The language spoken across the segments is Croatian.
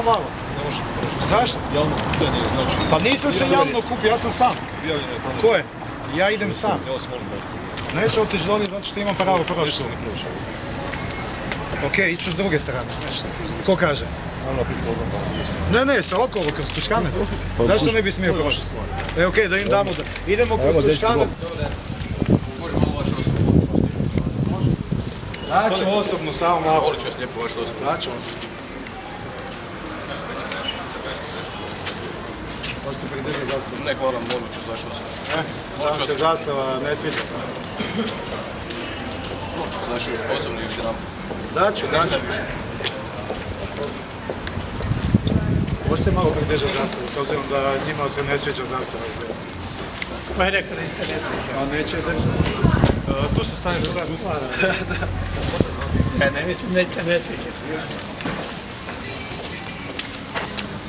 Samo malo. Ne možete proći. Zašto? Javno kupljanje je znači... Pa nisam se javno kupio, ja sam sam. Prijavljeno je tamo. Ko je? Ja idem sam. Ja vas molim da... Neću otići dolje zato što imam pravo proći. Nećete ne proći. Okej, iću s druge strane. Nećete ne proći. Ko kaže? Ajmo napiti problem tamo. Ne, sa okolo, kroz Tuškanec. Zašto ne bi smio To je proći? vaša stvar. Okej, da im damo da... Idemo kroz Tuškanec. Možemo ovo vaše osobno? Daću osobno, samo malo. Molit ću vas lijepo vaše osobno. Daću osobno. Možete pridržati zastavu. Ne, hvala, molit ću vas vaše osobno. Vam se zastava ne sviđa. Molit ću vas vaše osobno još jedan. Daću. Možete malo pridržati zastavu, s obzirom da njima se ne sviđa zastava. Pa je rekao da im se ne sviđa. A neće držati. Tu se stane druga. Ja ne mislim da se ne sviđa.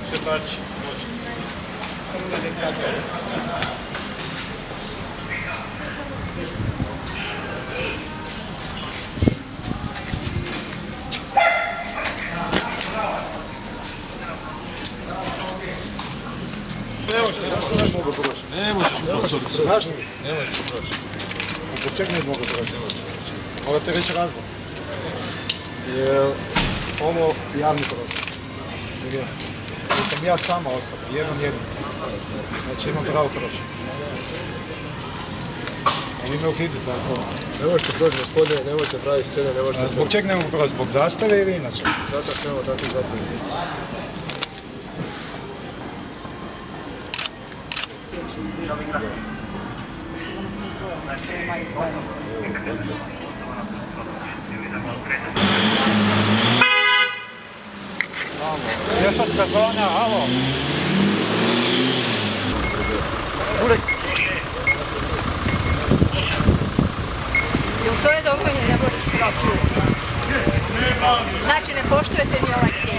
Sve tači. Ne možeš proći. Zašto? Ne možeš proći. Zbog čega ne mogu proći? Morate reći razlog. Jer ovo javni prostor. Jer sam ja sama osoba, jedan. Znači imam pravo proći. A vi me uhitite ako... Ne možete proći, gospodine, ne možete praviti scene, ne možete... Zbog čega ne mogu proći? Zbog zastave ili inače? Zato što imamo takvi zapravo. Pješačka zona, alo. I u svoje domovine ne možeš proći. Znači ne poštujete ni ovaj stil.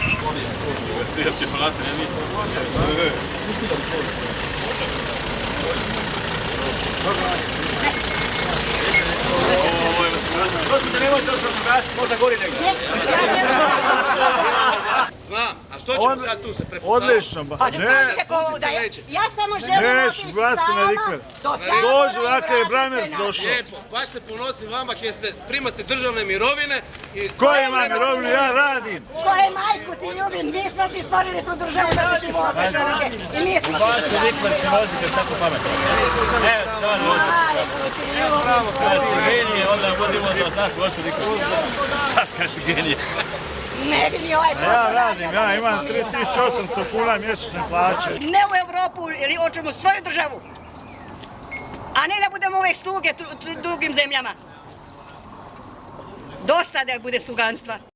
Znam, a što ćemo sad tu se prepucavati? Odlično, Pa ću kažete kovu da ja samo želim otići sama. Dođu, dakle, je Branimir došao. Lijepo, baš se ponosim vama jer ste primate državne mirovine i... Ko ima mirovinu? Ja radim. Koje majku ti ljubim, mi smo ti stvorili tu državu da se ti voze čovjeke. I mi smo ti državni Vozite tako pametno. Evo, stvarno vozite. Kad si genije, onda vodimo do znaš vožu nikog. Sad kad si genije. Ne bi ni ovaj posao Ja radim, ja imam 3800 kuna mjesečne plaće. Ne u Evropu, ili hoćemo svoju državu. A ne da budemo uvijek sluge drugim zemljama. Dosta da bude sluganstva.